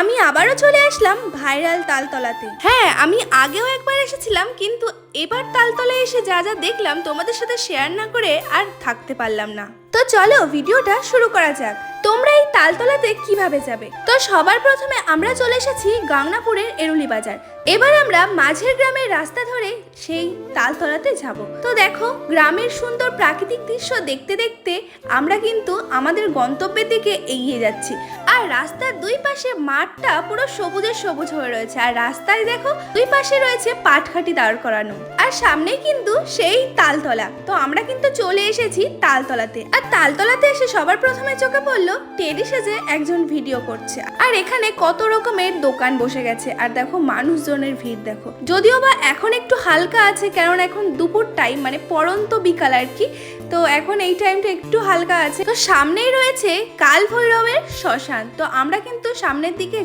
আমি আবারও চলে আসলাম ভাইরাল তালতলাতে। হ্যাঁ, আমি আগেও একবার এসেছিলাম, কিন্তু এবার তালতলায় এসে যা যা দেখলাম তোমাদের সাথে শেয়ার না করে আর থাকতে পারলাম না। তো চলো ভিডিওটা শুরু করা যাক। তোমরা এই তালতলাতে কিভাবে যাবে? তো সবার প্রথমে আমরা চলে এসেছি গাংনাপুরের এরুলি বাজার। এবার আমরা মাঝের গ্রামের রাস্তা ধরে সেই তালতলাতে যাব। তো দেখো, গ্রামের সুন্দর প্রাকৃতিক দৃশ্য দেখতে দেখতে আমরা কিন্তু আমাদের গন্তব্যের দিকে এগিয়ে যাচ্ছি। আর রাস্তার দুই পাশে মাঠটা পুরো সবুজে সবুজ হয়ে রয়েছে। আর রাস্তায় দেখো দুই পাশে রয়েছে পাটকাঠি দাঁড় করানো। আর সামনে কিন্তু সেই তালতলা। তো আমরা কিন্তু চলে এসেছি তালতলাতে। আর তালতলাতে এসে সবার প্রথমে চোখে পড়লো টেডি সেজে একজন ভিডিও করছে। আর এখানে কত রকমের দোকান বসে গেছে। আর দেখো মানুষজনের ভিড় দেখো। যদিও বা এখন একটু হালকা আছে, কারণ এখন দুপুর টাইম, মানে পড়ন্ত বিকাল আর কি। তো এখন এই টাইমটা একটু হালকা আছে। তো সামনেই রয়েছে কাল ভৈরবের শ্মশান। তো আমরা কিন্তু সামনের দিকে